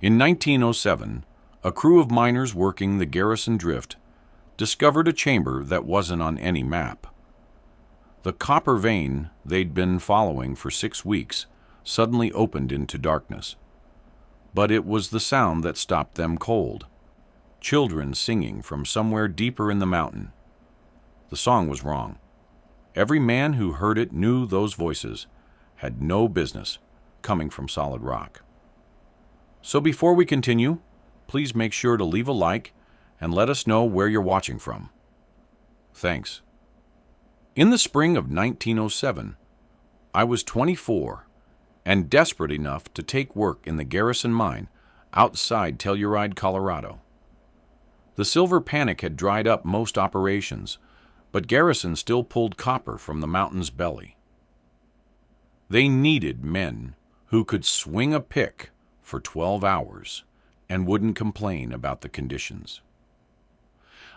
In 1907, a crew of miners working the Garrison Drift discovered a chamber that wasn't on any map. The copper vein they'd been following for 6 weeks suddenly opened into darkness. But it was the sound that stopped them cold. Children singing from somewhere deeper in the mountain. The song was wrong. Every man who heard it knew those voices had no business coming from solid rock. So before we continue, please make sure to leave a like and let us know where you're watching from. Thanks. In the spring of 1907, I was 24 and desperate enough to take work in the Garrison mine outside Telluride, Colorado. The silver panic had dried up most operations, but Garrison still pulled copper from the mountain's belly. They needed men who could swing a pick for 12 hours and wouldn't complain about the conditions.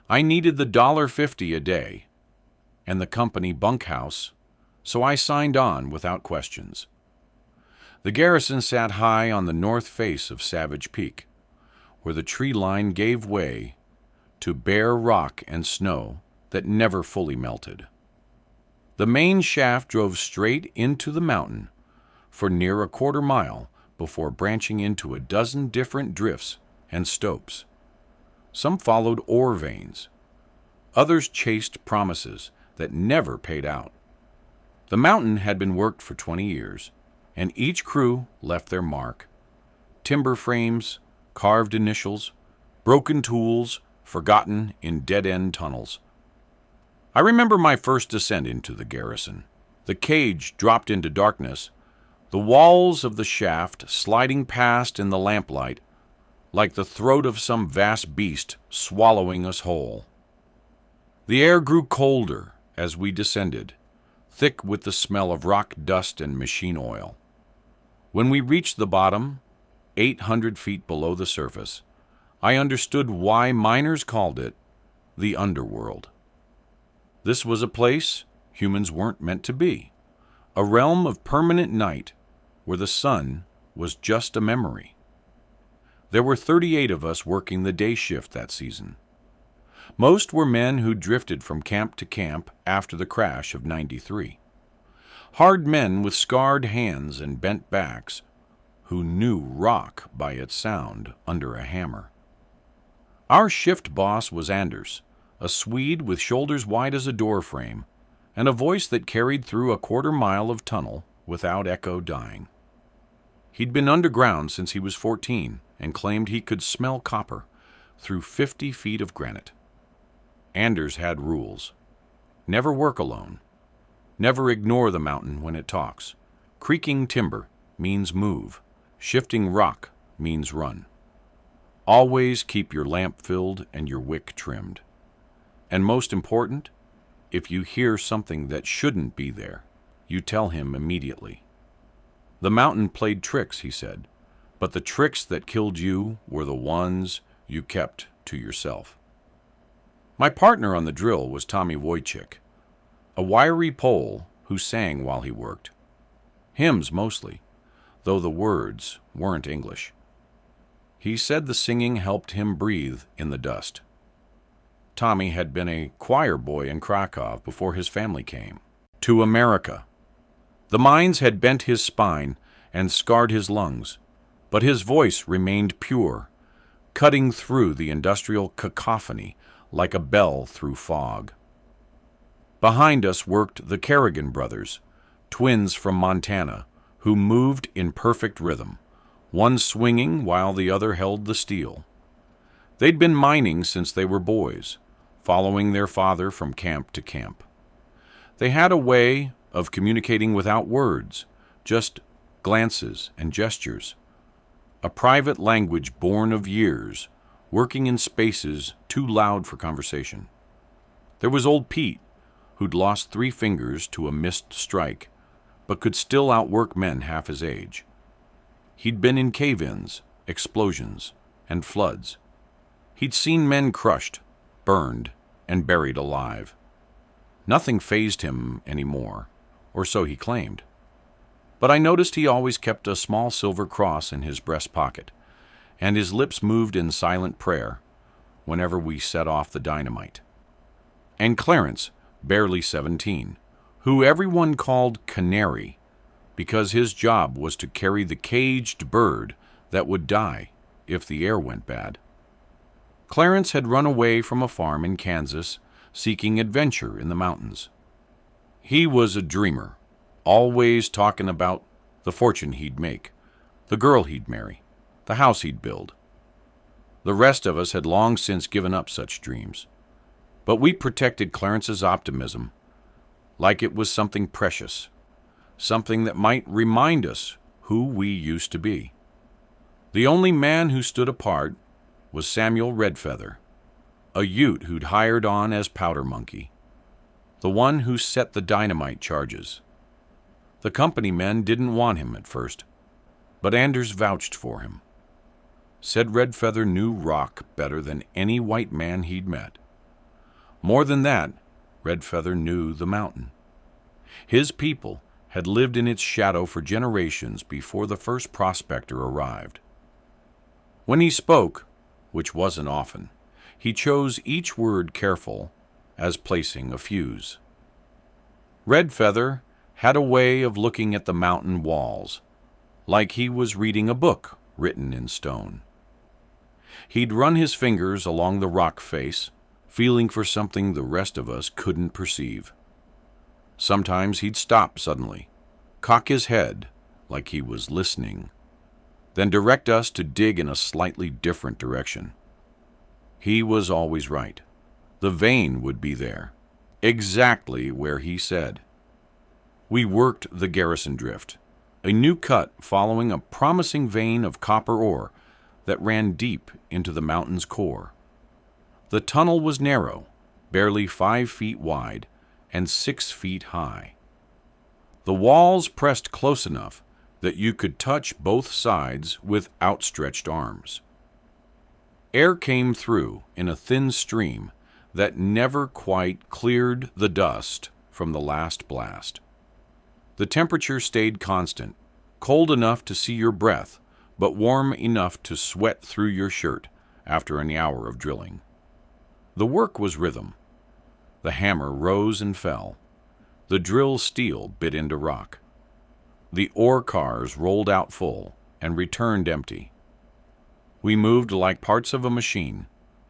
I needed the $1.50 a day and the company bunkhouse, so I signed on without questions. The Garrison sat high on the north face of Savage Peak, where the tree line gave way to bare rock and snow that never fully melted. The main shaft drove straight into the mountain for near a quarter mile before branching into a dozen different drifts and stopes. Some followed ore veins. Others chased promises that never paid out. The mountain had been worked for 20 years, and each crew left their mark. Timber frames, carved initials, broken tools, forgotten in dead-end tunnels. I remember my first descent into the Garrison. The cage dropped into darkness, the walls of the shaft sliding past in the lamplight like the throat of some vast beast swallowing us whole. The air grew colder as we descended, thick with the smell of rock dust and machine oil. When we reached the bottom, 800 feet below the surface, I understood why miners called it the underworld. This was a place humans weren't meant to be, a realm of permanent night where the sun was just a memory. There were 38 of us working the day shift that season. Most were men who drifted from camp to camp after the crash of '93. Hard men with scarred hands and bent backs who knew rock by its sound under a hammer. Our shift boss was Anders, a Swede with shoulders wide as a door frame and a voice that carried through a quarter mile of tunnel without echo dying. He'd been underground since he was 14 and claimed he could smell copper through 50 feet of granite. Anders had rules. Never work alone. Never ignore the mountain when it talks. Creaking timber means move. Shifting rock means run. Always keep your lamp filled and your wick trimmed. And most important, if you hear something that shouldn't be there, you tell him immediately. The mountain played tricks, he said, but the tricks that killed you were the ones you kept to yourself. My partner on the drill was Tommy Wojcik, a wiry Pole who sang while he worked. Hymns mostly, though the words weren't English. He said the singing helped him breathe in the dust. Tommy had been a choir boy in Krakow before his family came to America. The mines had bent his spine and scarred his lungs, but his voice remained pure, cutting through the industrial cacophony like a bell through fog. Behind us worked the Kerrigan brothers, twins from Montana, who moved in perfect rhythm, one swinging while the other held the steel. They'd been mining since they were boys, following their father from camp to camp. They had a way of communicating without words, just glances and gestures, a private language born of years, working in spaces too loud for conversation. There was old Pete, who'd lost 3 fingers to a missed strike, but could still outwork men half his age. He'd been in cave-ins, explosions, and floods. He'd seen men crushed, burned, and buried alive. Nothing fazed him anymore, or so he claimed. But I noticed he always kept a small silver cross in his breast pocket, and his lips moved in silent prayer whenever we set off the dynamite. And Clarence, barely 17, who everyone called Canary because his job was to carry the caged bird that would die if the air went bad. Clarence had run away from a farm in Kansas seeking adventure in the mountains. He was a dreamer, always talking about the fortune he'd make, the girl he'd marry, the house he'd build. The rest of us had long since given up such dreams, but we protected Clarence's optimism like it was something precious, something that might remind us who we used to be. The only man who stood apart was Samuel Redfeather, a Ute who'd hired on as powder monkey, the one who set the dynamite charges. The company men didn't want him at first, but Anders vouched for him. Said Redfeather knew rock better than any white man he'd met. More than that, Redfeather knew the mountain. His people had lived in its shadow for generations before the first prospector arrived. When he spoke, which wasn't often, he chose each word careful as placing a fuse. Redfeather had a way of looking at the mountain walls, like he was reading a book written in stone. He'd run his fingers along the rock face, feeling for something the rest of us couldn't perceive. Sometimes he'd stop suddenly, cock his head like he was listening, then direct us to dig in a slightly different direction. He was always right. The vein would be there, exactly where he said. We worked the Garrison Drift, a new cut following a promising vein of copper ore that ran deep into the mountain's core. The tunnel was narrow, barely 5 feet wide and 6 feet high. The walls pressed close enough that you could touch both sides with outstretched arms. Air came through in a thin stream that never quite cleared the dust from the last blast. The temperature stayed constant, cold enough to see your breath, but warm enough to sweat through your shirt after an hour of drilling. The work was rhythm. The hammer rose and fell. The drill steel bit into rock. The ore cars rolled out full and returned empty. We moved like parts of a machine,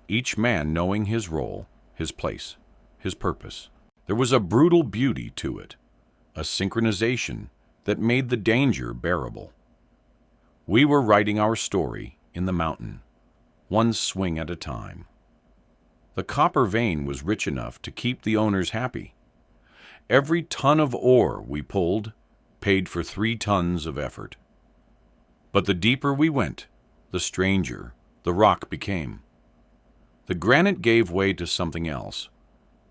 each man knowing his role, his place, his purpose. There was a brutal beauty to it, a synchronization that made the danger bearable. We were writing our story in the mountain, one swing at a time. The copper vein was rich enough to keep the owners happy. Every ton of ore we pulled paid for 3 tons of effort. But the deeper we went, the stranger the rock became. The granite gave way to something else,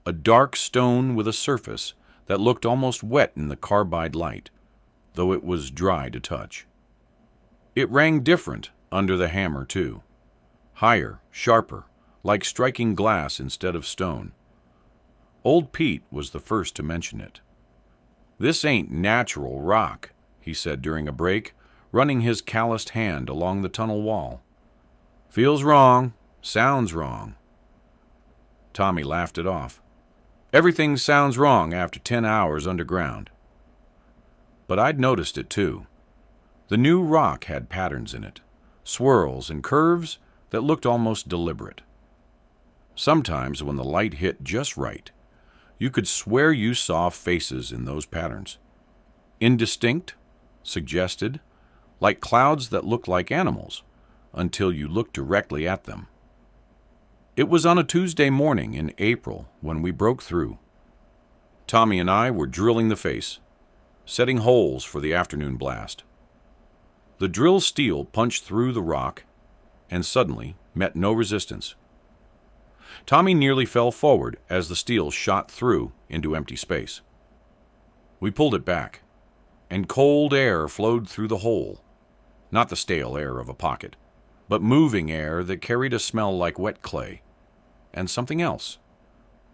a dark stone with a surface that looked almost wet in the carbide light, though it was dry to touch. It rang different under the hammer, too. Higher, sharper, like striking glass instead of stone. Old Pete was the first to mention it. "This ain't natural rock," he said during a break, running his calloused hand along the tunnel wall. "Feels wrong, sounds wrong." Tommy laughed it off. "Everything sounds wrong after 10 hours underground." But I'd noticed it too. The new rock had patterns in it, swirls and curves that looked almost deliberate. Sometimes when the light hit just right, you could swear you saw faces in those patterns. Indistinct, suggested, like clouds that looked like animals, until you looked directly at them. It was on a Tuesday morning in April when we broke through. Tommy and I were drilling the face, setting holes for the afternoon blast. The drill steel punched through the rock and suddenly met no resistance. Tommy nearly fell forward as the steel shot through into empty space. We pulled it back, and cold air flowed through the hole, not the stale air of a pocket, but moving air that carried a smell like wet clay, and something else,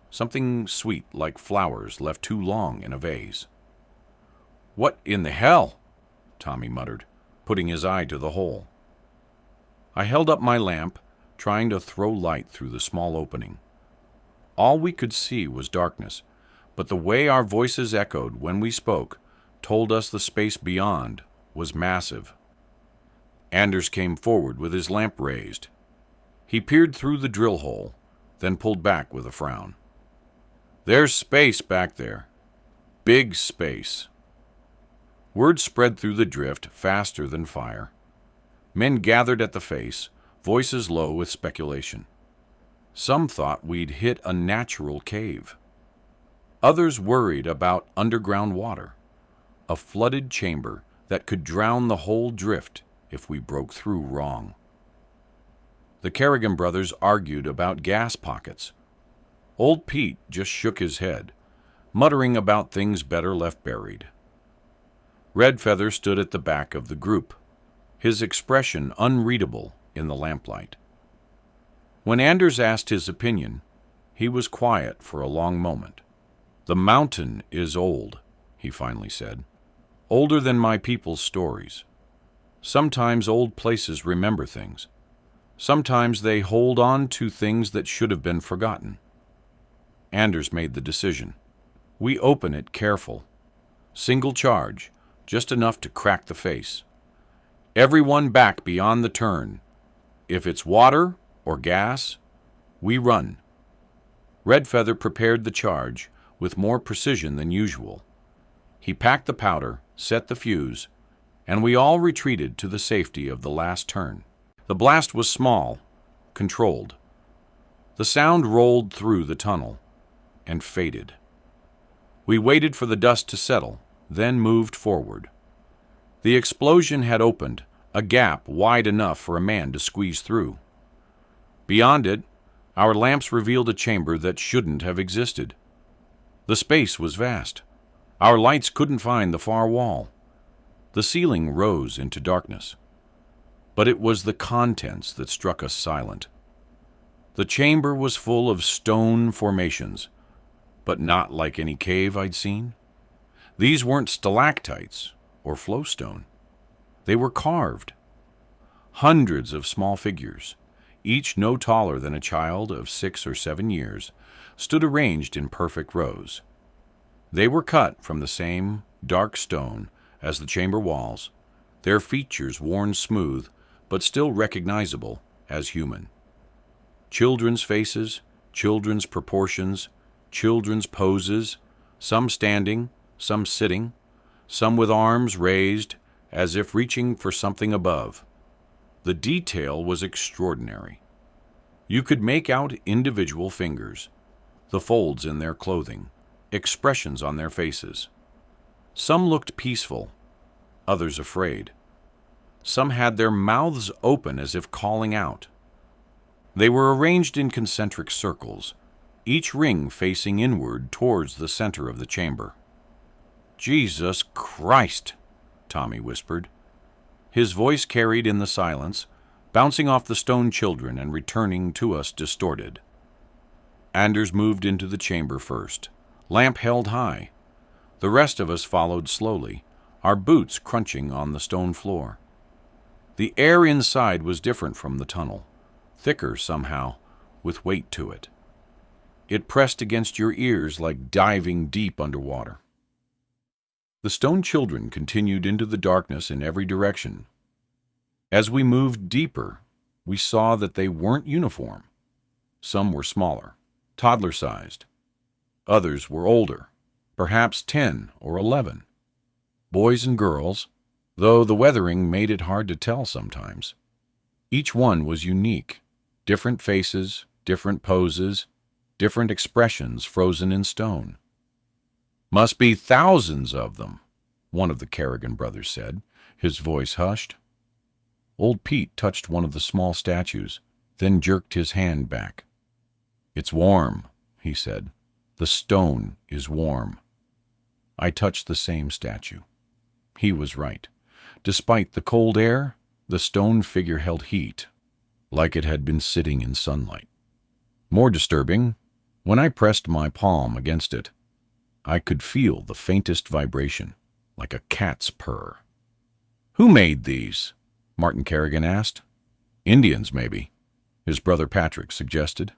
something sweet like flowers left too long in a vase. "What in the hell?" Tommy muttered, putting his eye to the hole. I held up my lamp, trying to throw light through the small opening. All we could see was darkness, but the way our voices echoed when we spoke told us the space beyond was massive. Anders came forward with his lamp raised. He peered through the drill hole, then pulled back with a frown. "There's space back there. Big space." Word spread through the drift faster than fire. Men gathered at the face, voices low with speculation. Some thought we'd hit a natural cave. Others worried about underground water, a flooded chamber that could drown the whole drift if we broke through wrong. The Kerrigan brothers argued about gas pockets. Old Pete just shook his head, muttering about things better left buried. Red Feather stood at the back of the group, his expression unreadable in the lamplight. When Anders asked his opinion, he was quiet for a long moment. "The mountain is old," he finally said. "Older than my people's stories. Sometimes old places remember things. Sometimes they hold on to things that should have been forgotten." Anders made the decision. "We open it careful. Single charge, just enough to crack the face. Everyone back beyond the turn. If it's water or gas, we run." Red Feather prepared the charge with more precision than usual. He packed the powder, set the fuse, and we all retreated to the safety of the last turn. The blast was small, controlled. The sound rolled through the tunnel and faded. We waited for the dust to settle, then moved forward. The explosion had opened a gap wide enough for a man to squeeze through. Beyond it, our lamps revealed a chamber that shouldn't have existed. The space was vast. Our lights couldn't find the far wall. The ceiling rose into darkness. But it was the contents that struck us silent. The chamber was full of stone formations, but not like any cave I'd seen. These weren't stalactites or flowstone. They were carved. Hundreds of small figures, each no taller than a child of 6 or 7 years, stood arranged in perfect rows. They were cut from the same dark stone as the chamber walls, their features worn smooth but still recognizable as human. Children's faces, children's proportions, children's poses, some standing, some sitting, some with arms raised as if reaching for something above. The detail was extraordinary. You could make out individual fingers, the folds in their clothing, expressions on their faces. Some looked peaceful, others afraid. Some had their mouths open as if calling out. They were arranged in concentric circles, each ring facing inward towards the center of the chamber. "Jesus Christ!" Tommy whispered. His voice carried in the silence, bouncing off the stone children and returning to us distorted. Anders moved into the chamber first, lamp held high. The rest of us followed slowly, our boots crunching on the stone floor. The air inside was different from the tunnel, thicker somehow, with weight to it. It pressed against your ears like diving deep underwater. The stone children continued into the darkness in every direction. As we moved deeper, we saw that they weren't uniform. Some were smaller, toddler-sized. Others were older, perhaps 10 or 11. Boys and girls, though the weathering made it hard to tell sometimes. Each one was unique, different faces, different poses, different expressions frozen in stone. "Must be thousands of them," one of the Kerrigan brothers said, his voice hushed. Old Pete touched one of the small statues, then jerked his hand back. "It's warm," he said. "The stone is warm." I touched the same statue. He was right. Despite the cold air, the stone figure held heat, like it had been sitting in sunlight. More disturbing, when I pressed my palm against it, I could feel the faintest vibration, like a cat's purr. "Who made these?" Martin Kerrigan asked. Indians, maybe, his brother Patrick suggested.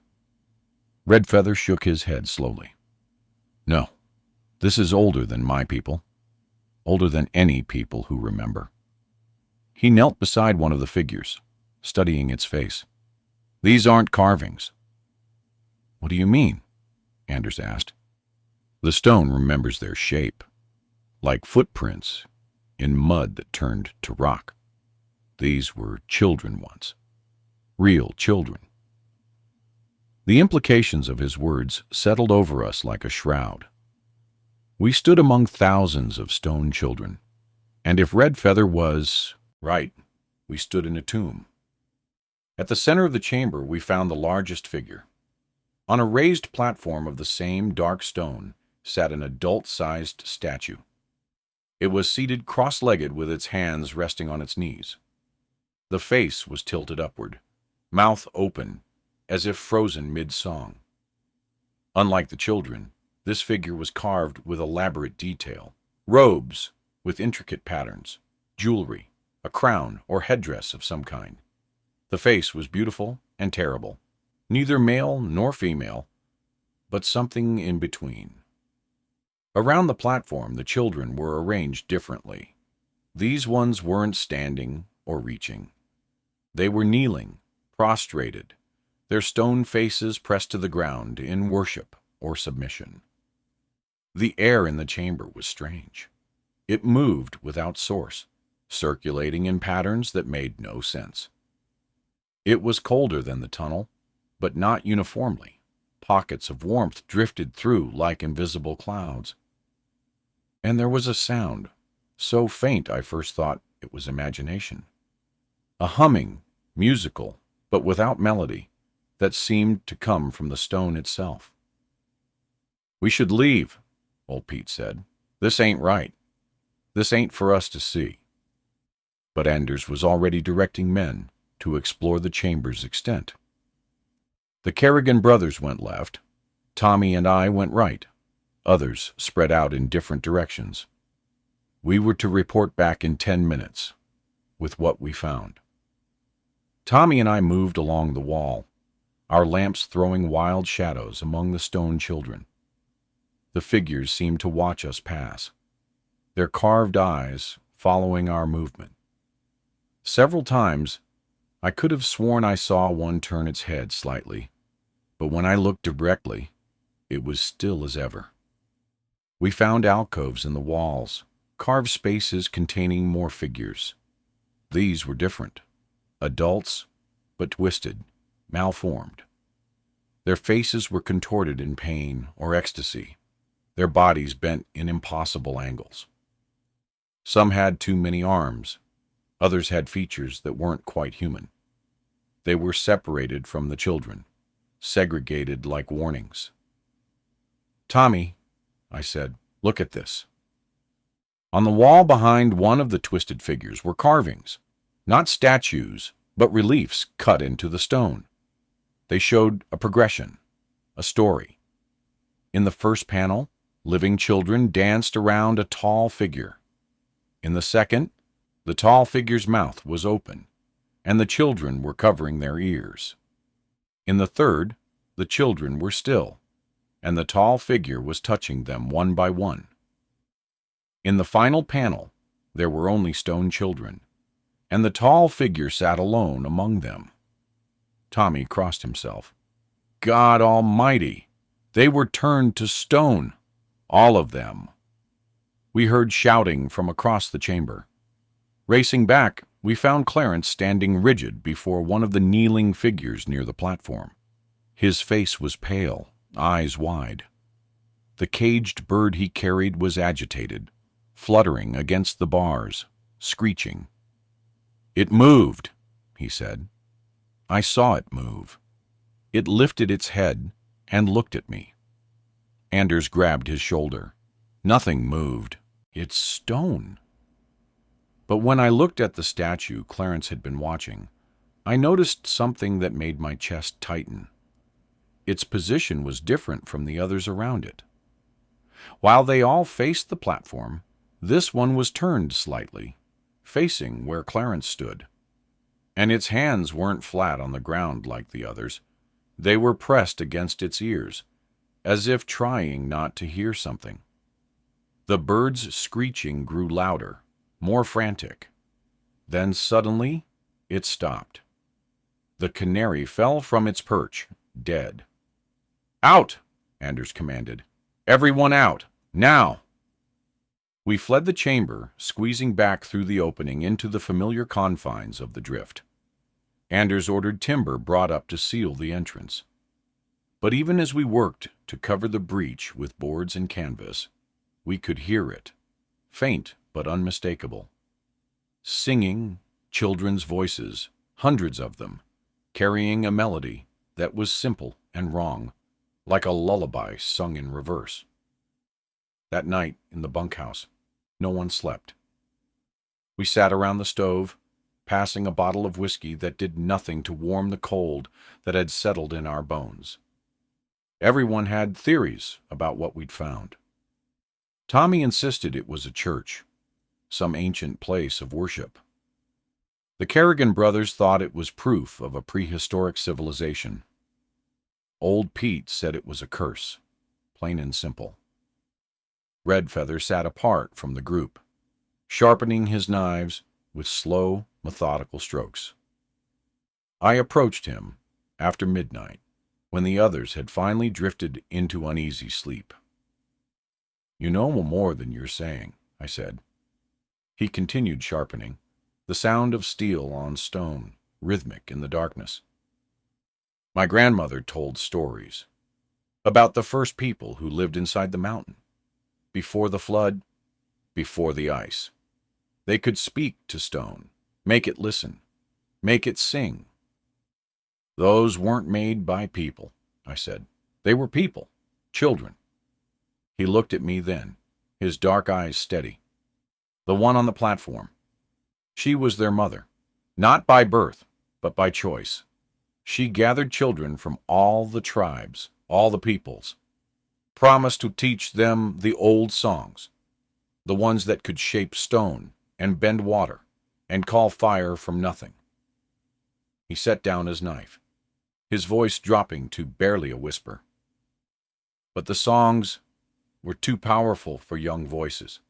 Redfeather shook his head slowly. No, this is older than my people, older than any people who remember. He knelt beside one of the figures, studying its face. These aren't carvings. What do you mean? Anders asked. The stone remembers their shape, like footprints in mud that turned to rock. These were children once, real children. The implications of his words settled over us like a shroud. We stood among thousands of stone children, and if Redfeather was right, we stood in a tomb. At the center of the chamber we found the largest figure. On a raised platform of the same dark stone sat an adult-sized statue. It was seated cross-legged with its hands resting on its knees. The face was tilted upward, mouth open, as if frozen mid-song. Unlike the children, this figure was carved with elaborate detail. Robes with intricate patterns, jewelry, a crown or headdress of some kind. The face was beautiful and terrible, neither male nor female, but something in between. Around the platform, the children were arranged differently. These ones weren't standing or reaching. They were kneeling, prostrated, their stone faces pressed to the ground in worship or submission. The air in the chamber was strange. It moved without source, circulating in patterns that made no sense. It was colder than the tunnel, but not uniformly. Pockets of warmth drifted through like invisible clouds. And there was a sound, so faint I first thought it was imagination. A humming, musical, but without melody, that seemed to come from the stone itself. We should leave, old Pete said. This ain't right. This ain't for us to see. But Anders was already directing men to explore the chamber's extent. The Kerrigan brothers went left. Tommy and I went right. Others spread out in different directions. We were to report back in 10 minutes with what we found. Tommy and I moved along the wall, our lamps throwing wild shadows among the stone children. The figures seemed to watch us pass, their carved eyes following our movement. Several times, I could have sworn I saw one turn its head slightly, but when I looked directly, it was still as ever. We found alcoves in the walls, carved spaces containing more figures. These were different, adults, but twisted, malformed. Their faces were contorted in pain or ecstasy, their bodies bent in impossible angles. Some had too many arms, others had features that weren't quite human. They were separated from the children, segregated like warnings. Tommy, I said, look at this. On the wall behind one of the twisted figures were carvings, not statues, but reliefs cut into the stone. They showed a progression, a story. In the first panel, living children danced around a tall figure. In the second, the tall figure's mouth was open, and the children were covering their ears. In the third, the children were still, and the tall figure was touching them one by one. In the final panel, there were only stone children, and the tall figure sat alone among them. Tommy crossed himself. God Almighty! They were turned to stone, all of them. We heard shouting from across the chamber. Racing back, we found Clarence standing rigid before one of the kneeling figures near the platform. His face was pale, eyes wide. The caged bird he carried was agitated, fluttering against the bars, screeching. It moved, he said. I saw it move. It lifted its head and looked at me. Anders grabbed his shoulder. Nothing moved. It's stone. But when I looked at the statue Clarence had been watching, I noticed something that made my chest tighten. Its position was different from the others around it. While they all faced the platform, this one was turned slightly, facing where Clarence stood. and its hands weren't flat on the ground like the others. They were pressed against its ears, as if trying not to hear something. The bird's screeching grew louder, more frantic. Then suddenly, it stopped. The canary fell from its perch, dead. "Out!" Anders commanded. "Everyone out! Now!" We fled the chamber, squeezing back through the opening into the familiar confines of the drift. Anders ordered timber brought up to seal the entrance. But even as we worked to cover the breach with boards and canvas, we could hear it, faint but unmistakable. Singing, children's voices, hundreds of them, carrying a melody that was simple and wrong, like a lullaby sung in reverse. That night in the bunkhouse, no one slept. We sat around the stove, passing a bottle of whiskey that did nothing to warm the cold that had settled in our bones. Everyone had theories about what we'd found. Tommy insisted it was a church, some ancient place of worship. The Kerrigan brothers thought it was proof of a prehistoric civilization. Old Pete said it was a curse, plain and simple. Redfeather sat apart from the group, sharpening his knives with slow, methodical strokes. I approached him after midnight, when the others had finally drifted into uneasy sleep. "You know more than you're saying," I said. He continued sharpening, the sound of steel on stone, rhythmic in the darkness. "My grandmother told stories about the first people who lived inside the mountain, before the flood, before the ice. They could speak to stone, make it listen, make it sing. Those weren't made by people," I said. "They were people, children." He looked at me then, his dark eyes steady. "The one on the platform. She was their mother, not by birth, but by choice. She gathered children from all the tribes, all the peoples, promised to teach them the old songs, the ones that could shape stone and bend water and call fire from nothing." He set down his knife, his voice dropping to barely a whisper. But the songs were too powerful for young voices.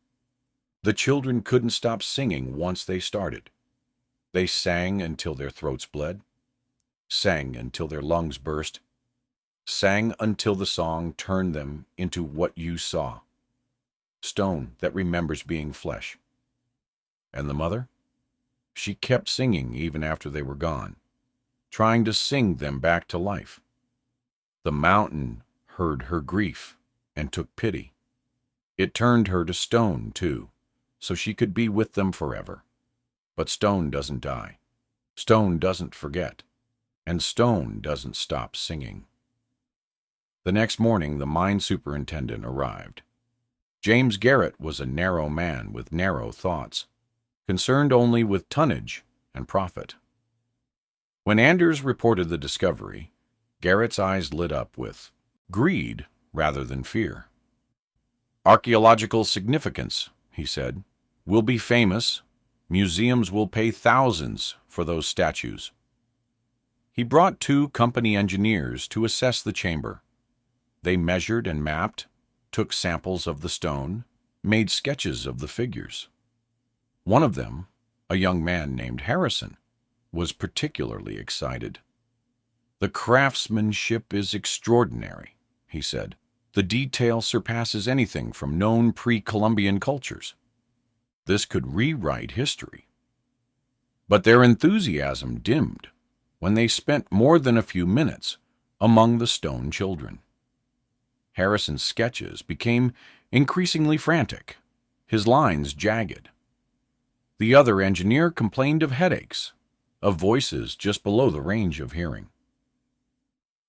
The children couldn't stop singing once they started. They sang until their throats bled, sang until their lungs burst, sang until the song turned them into what you saw, stone that remembers being flesh. And the mother? She kept singing even after they were gone, trying to sing them back to life. The mountain heard her grief and took pity. It turned her to stone, too, so she could be with them forever. But stone doesn't die. Stone doesn't forget. And stone doesn't stop singing. The next morning, the mine superintendent arrived. James Garrett was a narrow man with narrow thoughts, concerned only with tonnage and profit. When Anders reported the discovery, Garrett's eyes lit up with greed rather than fear. "Archaeological significance," he said, "will be famous. Museums will pay thousands for those statues." He brought 2 company engineers to assess the chamber. They measured and mapped, took samples of the stone, made sketches of the figures. One of them, a young man named Harrison, was particularly excited. "The craftsmanship is extraordinary," he said. "The detail surpasses anything from known pre-Columbian cultures. This could rewrite history." But their enthusiasm dimmed when they spent more than a few minutes among the stone children. Harrison's sketches became increasingly frantic, his lines jagged. The other engineer complained of headaches, of voices just below the range of hearing.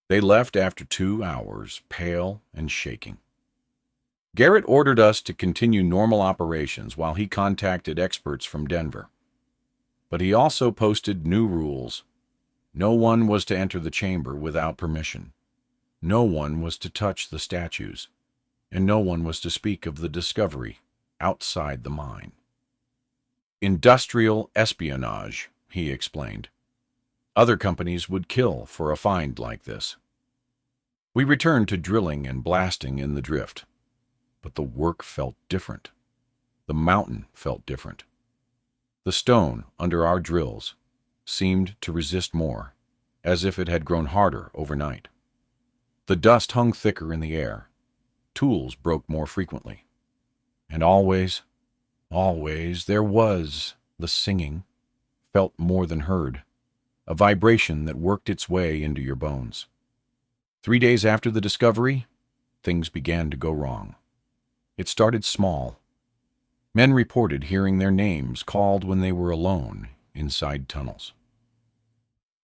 They left after 2 hours, pale and shaking. Garrett ordered us to continue normal operations while he contacted experts from Denver. But he also posted new rules. No one was to enter the chamber without permission. No one was to touch the statues, and no one was to speak of the discovery outside the mine. "Industrial espionage," he explained. Other companies would kill for a find like this. We returned to drilling and blasting in the drift, but the work felt different. The mountain felt different. The stone under our drills seemed to resist more, as if it had grown harder overnight. The dust hung thicker in the air. Tools broke more frequently. And always, there was the singing, felt more than heard, a vibration that worked its way into your bones. 3 days after the discovery, things began to go wrong. It started small. Men reported hearing their names called when they were alone inside tunnels.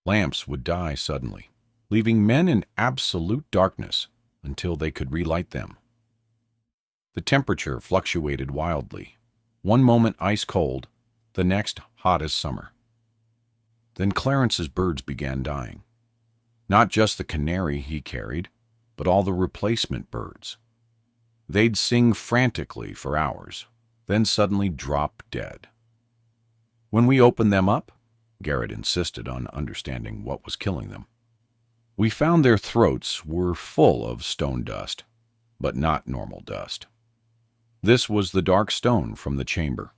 Lamps would die suddenly, leaving men in absolute darkness until they could relight them. The temperature fluctuated wildly, one moment ice cold, the next hot as summer. Then Clarence's birds began dying. Not just the canary he carried, but all the replacement birds. They'd sing frantically for hours, then suddenly drop dead. When we opened them up, Garrett insisted on understanding what was killing them. We found their throats were full of stone dust, but not normal dust. This was the dark stone from the chamber,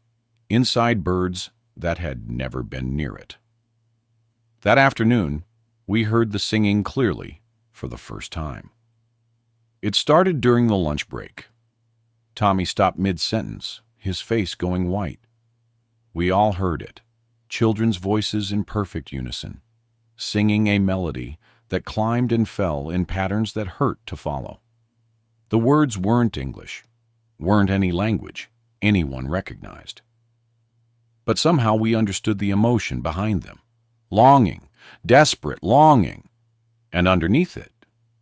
inside birds that had never been near it. That afternoon, we heard the singing clearly for the first time. It started during the lunch break. Tommy stopped mid-sentence, his face going white. We all heard it, children's voices in perfect unison, singing a melody that climbed and fell in patterns that hurt to follow. The words weren't English, weren't any language anyone recognized. But somehow we understood the emotion behind them. Longing, desperate longing, and underneath it,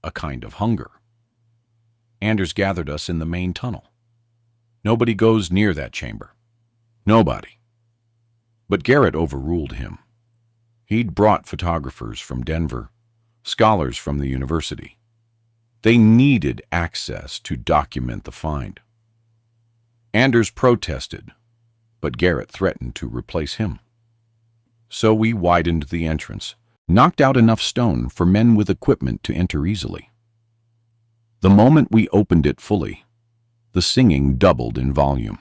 a kind of hunger. Anders gathered us in the main tunnel. Nobody goes near that chamber. Nobody. But Garrett overruled him. He'd brought photographers from Denver, scholars from the university. They needed access to document the find. Anders protested, but Garrett threatened to replace him. So we widened the entrance, knocked out enough stone for men with equipment to enter easily. The moment we opened it fully, the singing doubled in volume.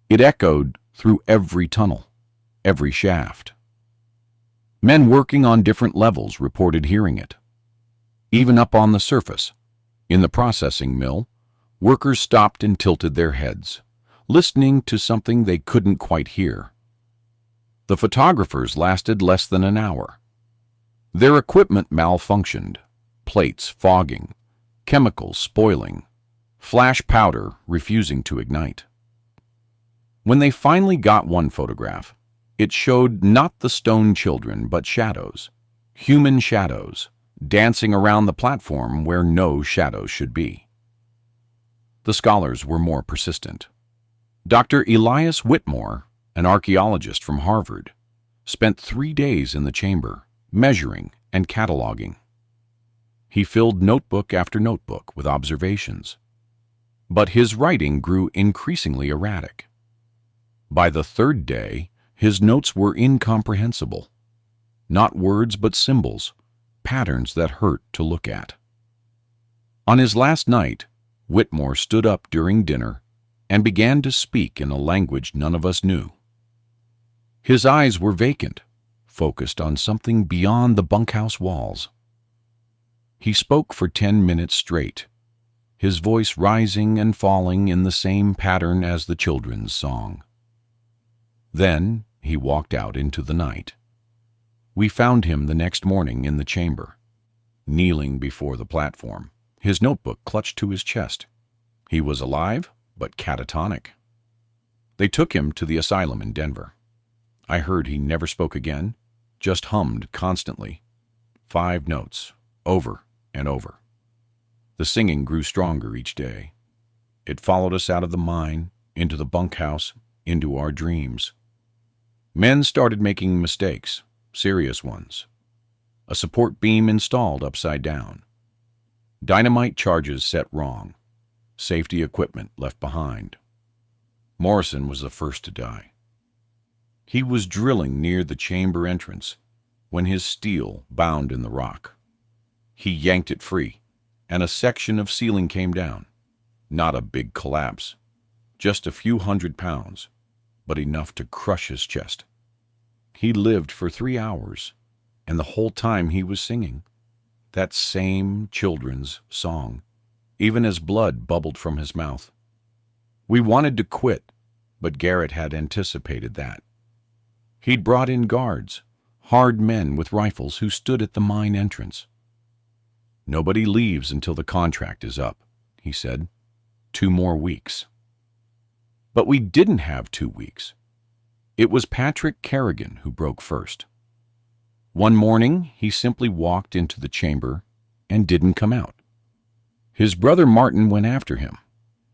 It echoed through every tunnel, every shaft. Men working on different levels reported hearing it. Even up on the surface, in the processing mill, workers stopped and tilted their heads, listening to something they couldn't quite hear. The photographers lasted less than an hour. Their equipment malfunctioned, plates fogging, chemicals spoiling, flash powder refusing to ignite. When they finally got one photograph, it showed not the stone children but shadows, human shadows, dancing around the platform where no shadows should be. The scholars were more persistent. Dr. Elias Whitmore, an archaeologist from Harvard, spent 3 days in the chamber, measuring and cataloging. He filled notebook after notebook with observations. But his writing grew increasingly erratic. By the 3rd day, his notes were incomprehensible. Not words but symbols, patterns that hurt to look at. On his last night, Whitmore stood up during dinner and began to speak in a language none of us knew. His eyes were vacant, focused on something beyond the bunkhouse walls. He spoke for 10 minutes straight, his voice rising and falling in the same pattern as the children's song. Then he walked out into the night. We found him the next morning in the chamber, kneeling before the platform, his notebook clutched to his chest. He was alive, but catatonic. They took him to the asylum in Denver. I heard he never spoke again, just hummed constantly. 5 notes, over and over. The singing grew stronger each day. It followed us out of the mine, into the bunkhouse, into our dreams. Men started making mistakes, serious ones. A support beam installed upside down. Dynamite charges set wrong. Safety equipment left behind. Morrison was the first to die. He was drilling near the chamber entrance, when his steel bound in the rock. He yanked it free, and a section of ceiling came down. Not a big collapse, just a few 100 pounds, but enough to crush his chest. He lived for 3 hours, and the whole time he was singing that same children's song, even as blood bubbled from his mouth. We wanted to quit, but Garrett had anticipated that. He'd brought in guards, hard men with rifles who stood at the mine entrance. "Nobody leaves until the contract is up," he said. 2 more weeks. But we didn't have 2 weeks. It was Patrick Kerrigan who broke first. One morning, he simply walked into the chamber and didn't come out. His brother Martin went after him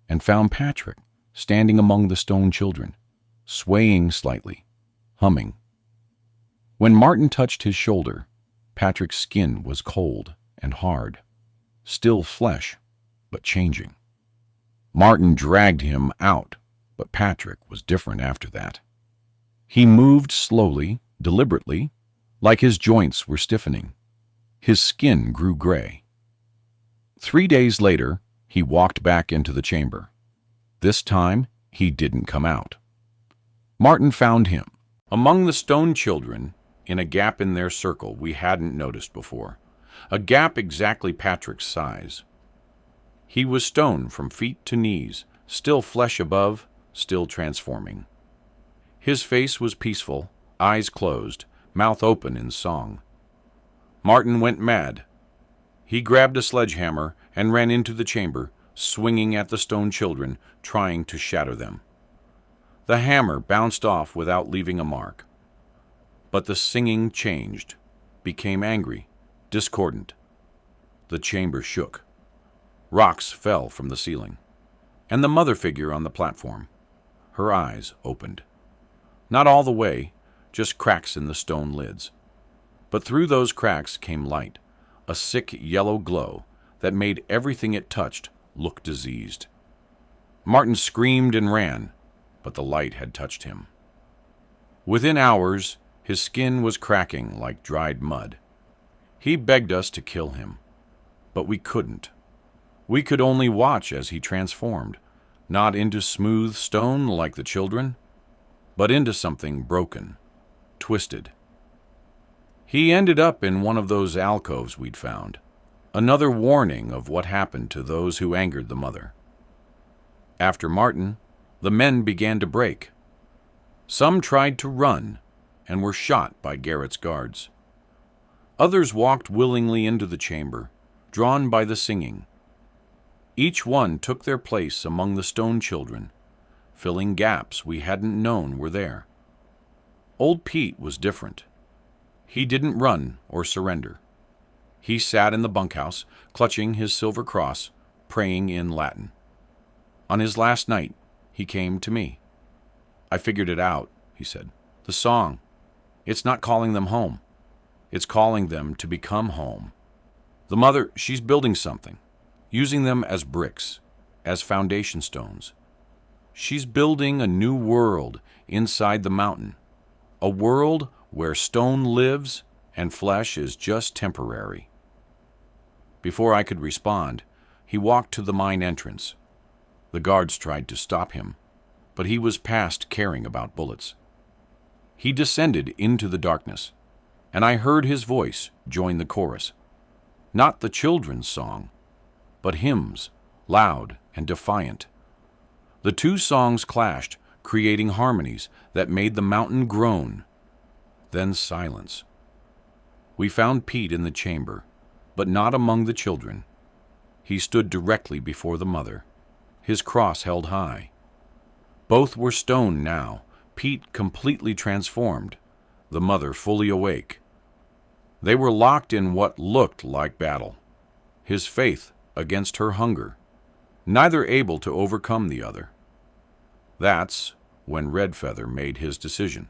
and found Patrick standing among the stone children, swaying slightly, humming. When Martin touched his shoulder, Patrick's skin was cold and hard, still flesh, but changing. Martin dragged him out, but Patrick was different after that. He moved slowly, deliberately, like his joints were stiffening. His skin grew gray. 3 days later, he walked back into the chamber. This time, he didn't come out. Martin found him among the stone children in a gap in their circle we hadn't noticed before, a gap exactly Patrick's size. He was stone from feet to knees, still flesh above, still transforming. His face was peaceful, eyes closed, mouth open in song. Martin went mad. He grabbed a sledgehammer and ran into the chamber, swinging at the stone children, trying to shatter them. The hammer bounced off without leaving a mark. But the singing changed, became angry, discordant. The chamber shook. Rocks fell from the ceiling, and the mother figure on the platform. Her eyes opened. Not all the way, just cracks in the stone lids. But through those cracks came light, a sick yellow glow that made everything it touched look diseased. Martin screamed and ran, but the light had touched him. Within hours, his skin was cracking like dried mud. He begged us to kill him, but we couldn't. We could only watch as he transformed, not into smooth stone like the children, but into something broken, twisted. He ended up in one of those alcoves we'd found, another warning of what happened to those who angered the mother. After Martin, the men began to break. Some tried to run and were shot by Garrett's guards. Others walked willingly into the chamber, drawn by the singing. Each one took their place among the stone children, filling gaps we hadn't known were there. Old Pete was different. He didn't run or surrender. He sat in the bunkhouse, clutching his silver cross, praying in Latin. On his last night, he came to me. "I figured it out," he said. "The song. It's not calling them home. It's calling them to become home. The mother, she's building something, using them as bricks, as foundation stones. She's building a new world inside the mountain, a world where stone lives and flesh is just temporary." Before I could respond, he walked to the mine entrance. The guards tried to stop him, but he was past caring about bullets. He descended into the darkness, and I heard his voice join the chorus. Not the children's song, but hymns, loud and defiant. The two songs clashed, creating harmonies that made the mountain groan. Then silence. We found Pete in the chamber, but not among the children. He stood directly before the mother, his cross held high. Both were stone now, Pete completely transformed, the mother fully awake. They were locked in what looked like battle, his faith against her hunger, neither able to overcome the other. That's when Redfeather made his decision.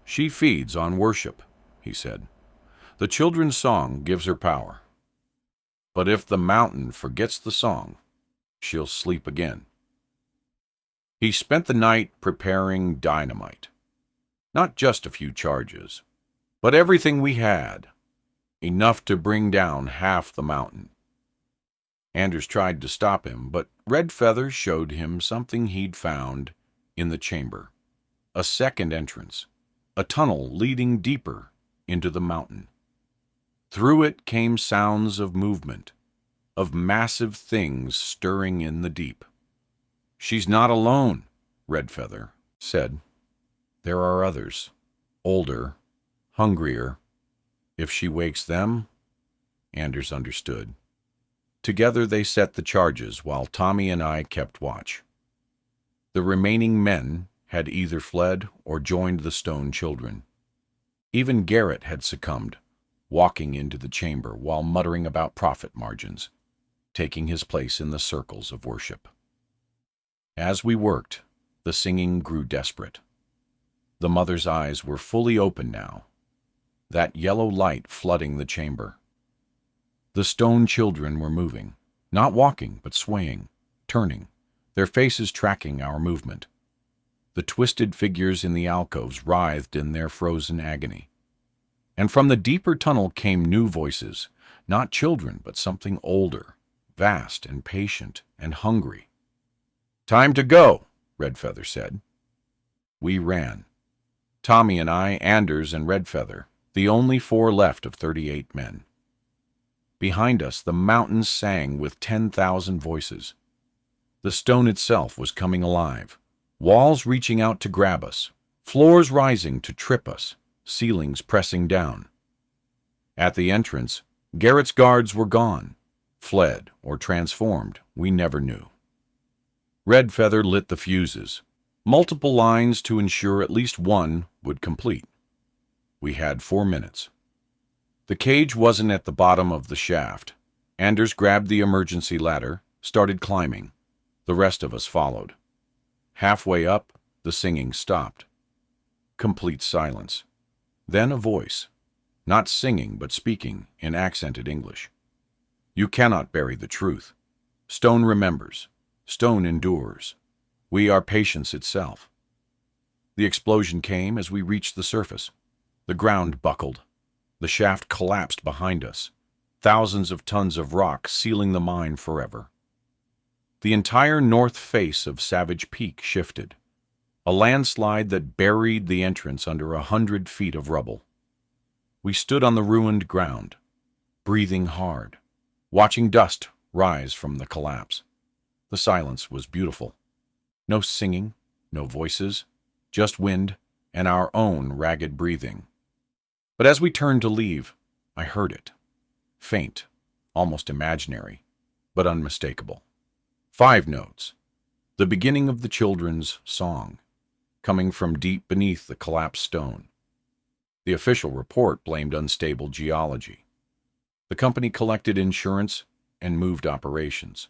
"She feeds on worship," he said. "The children's song gives her power. But if the mountain forgets the song, she'll sleep again." He spent the night preparing dynamite. Not just a few charges, but everything we had, enough to bring down half the mountain. Anders tried to stop him, but Red Feather showed him something he'd found in the chamber. A second entrance, a tunnel leading deeper into the mountain. Through it came sounds of movement, of massive things stirring in the deep. "She's not alone," Red Feather said. "There are others, older, hungrier. If she wakes them," Anders understood. Together they set the charges while Tommy and I kept watch. The remaining men had either fled or joined the stone children. Even Garrett had succumbed, walking into the chamber while muttering about profit margins, taking his place in the circles of worship. As we worked, the singing grew desperate. The mother's eyes were fully open now, that yellow light flooding the chamber. The stone children were moving, not walking, but swaying, turning, their faces tracking our movement. The twisted figures in the alcoves writhed in their frozen agony. And from the deeper tunnel came new voices, not children, but something older, vast and patient and hungry. "Time to go," Red Feather said. We ran. Tommy and I, Anders and Red Feather, the only 4 left of 38 men. Behind us, the mountains sang with 10,000 voices. The stone itself was coming alive, walls reaching out to grab us, floors rising to trip us, ceilings pressing down. At the entrance, Garrett's guards were gone, fled or transformed, we never knew. Red Feather lit the fuses, multiple lines to ensure at least one would complete. We had 4 minutes. The cage wasn't at the bottom of the shaft. Anders grabbed the emergency ladder, started climbing. The rest of us followed. Halfway up, the singing stopped. Complete silence. Then a voice, not singing but speaking in accented English. "You cannot bury the truth. Stone remembers. Stone endures. We are patience itself." The explosion came as we reached the surface. The ground buckled. The shaft collapsed behind us, thousands of tons of rock sealing the mine forever. The entire north face of Savage Peak shifted, a landslide that buried the entrance under 100 feet of rubble. We stood on the ruined ground, breathing hard, watching dust rise from the collapse. The silence was beautiful. No singing, no voices, just wind and our own ragged breathing. But as we turned to leave, I heard it. Faint, almost imaginary, but unmistakable. 5 notes, the beginning of the children's song, coming from deep beneath the collapsed stone. The official report blamed unstable geology. The company collected insurance and moved operations.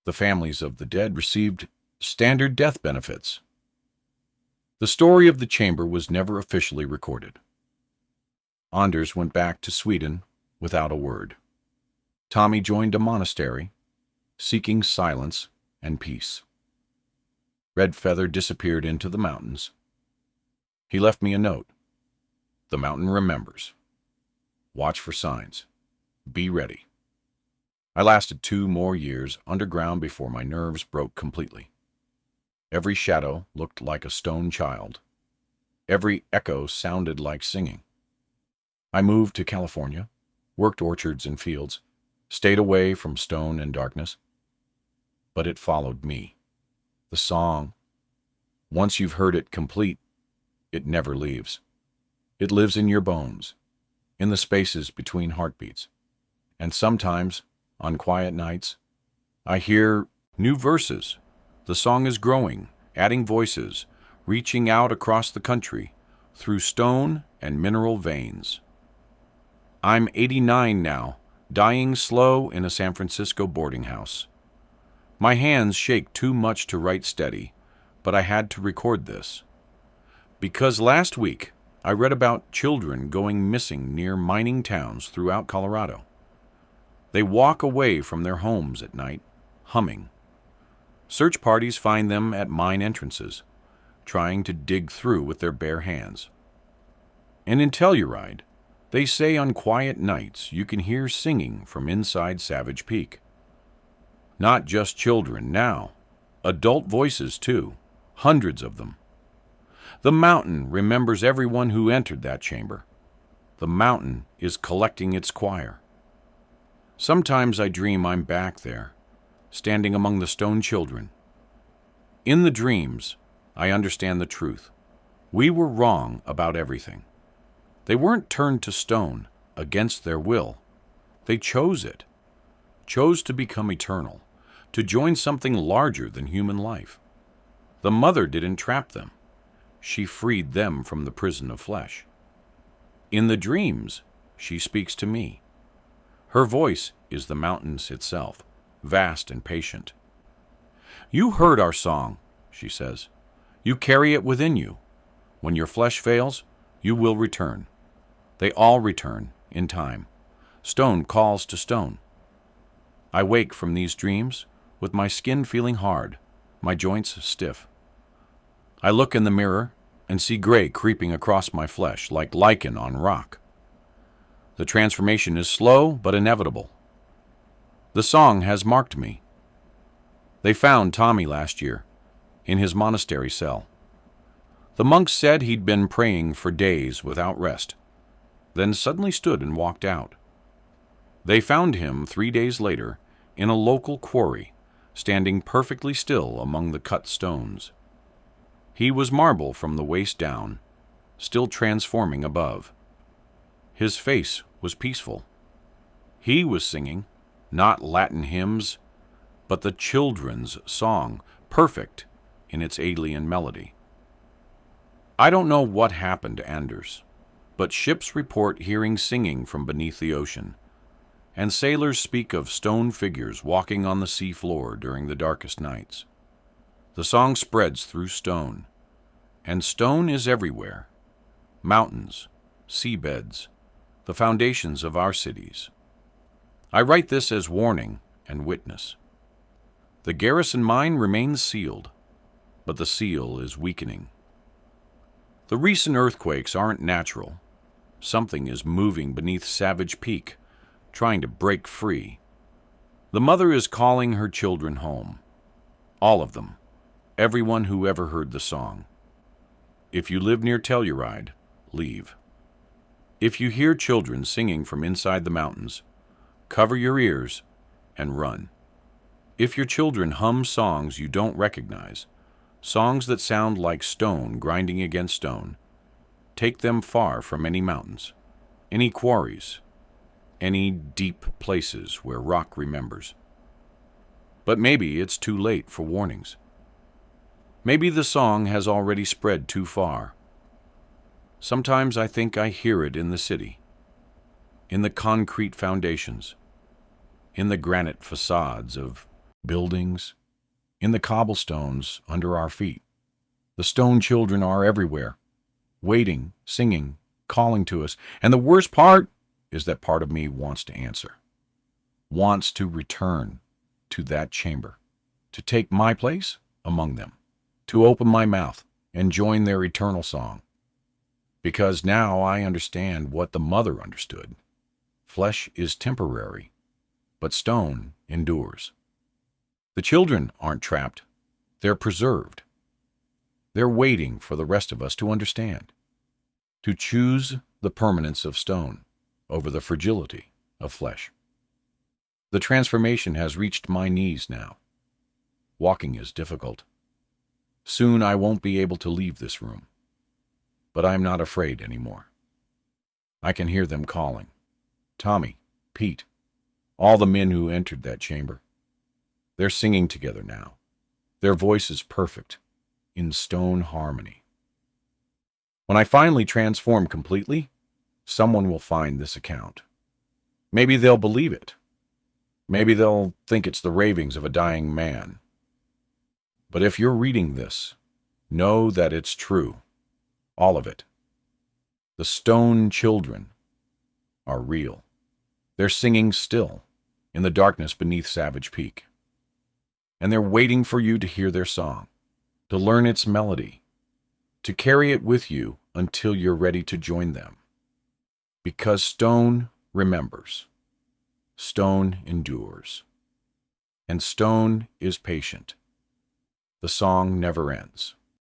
The families of the dead received standard death benefits. The story of the chamber was never officially recorded. Anders went back to Sweden without a word. Tommy joined a monastery, seeking silence and peace. Red Feather disappeared into the mountains. He left me a note. "The mountain remembers. Watch for signs. Be ready." I lasted 2 more years underground before my nerves broke completely. Every shadow looked like a stone child. Every echo sounded like singing. I moved to California, worked orchards and fields, stayed away from stone and darkness. But it followed me. The song, once you've heard it complete, it never leaves. It lives in your bones, in the spaces between heartbeats. And sometimes, on quiet nights, I hear new verses. The song is growing, adding voices, reaching out across the country, through stone and mineral veins. I'm 89 now, dying slow in a San Francisco boarding house. My hands shake too much to write steady, but I had to record this. Because last week, I read about children going missing near mining towns throughout Colorado. They walk away from their homes at night, humming. Search parties find them at mine entrances, trying to dig through with their bare hands. And in Telluride, they say on quiet nights you can hear singing from inside Savage Peak. Not just children now, adult voices too, hundreds of them. The mountain remembers everyone who entered that chamber. The mountain is collecting its choir. Sometimes I dream I'm back there, standing among the stone children. In the dreams, I understand the truth. We were wrong about everything. They weren't turned to stone against their will. They chose it, chose to become eternal, to join something larger than human life. The mother didn't trap them. She freed them from the prison of flesh. In the dreams, she speaks to me. Her voice is the mountains itself, vast and patient. You heard our song, she says. You carry it within you. When your flesh fails, you will return. They all return in time. Stone calls to stone. I wake from these dreams with my skin feeling hard, my joints stiff. I look in the mirror and see gray creeping across my flesh like lichen on rock. The transformation is slow but inevitable. The song has marked me. They found Tommy last year, in his monastery cell. The monks said he'd been praying for days without rest, then suddenly stood and walked out. They found him 3 days later in a local quarry, standing perfectly still among the cut stones. He was marble from the waist down, still transforming above. His face was peaceful. He was singing, not Latin hymns, but the children's song, perfect in its alien melody. I don't know what happened to Anders, but ships report hearing singing from beneath the ocean, and sailors speak of stone figures walking on the sea floor during the darkest nights. The song spreads through stone, and stone is everywhere. Mountains, seabeds, the foundations of our cities. I write this as warning and witness. The garrison mine remains sealed, but the seal is weakening. The recent earthquakes aren't natural. Something is moving beneath Savage Peak, trying to break free. The mother is calling her children home. All of them. Everyone who ever heard the song. If you live near Telluride, leave. If you hear children singing from inside the mountains, cover your ears and run. If your children hum songs you don't recognize, songs that sound like stone grinding against stone, take them far from any mountains, any quarries, any deep places where rock remembers. But maybe it's too late for warnings. Maybe the song has already spread too far. Sometimes I think I hear it in the city, in the concrete foundations, in the granite facades of buildings, in the cobblestones under our feet. The stone children are everywhere, waiting, singing, calling to us. And the worst part is that part of me wants to answer, wants to return to that chamber, to take my place among them, to open my mouth and join their eternal song. Because now I understand what the mother understood. Flesh is temporary, but stone endures. The children aren't trapped. They're preserved. They're waiting for the rest of us to understand, to choose the permanence of stone over the fragility of flesh. The transformation has reached my knees now. Walking is difficult. Soon I won't be able to leave this room. But I'm not afraid anymore. I can hear them calling. Tommy, Pete, all the men who entered that chamber. They're singing together now. Their voices perfect, in stone harmony. When I finally transform completely, someone will find this account. Maybe they'll believe it. Maybe they'll think it's the ravings of a dying man. But if you're reading this, know that it's true. All of it. The stone children are real. They're singing still in the darkness beneath Savage Peak. And they're waiting for you to hear their song, to learn its melody, to carry it with you until you're ready to join them. Because stone remembers, stone endures, and stone is patient. The song never ends.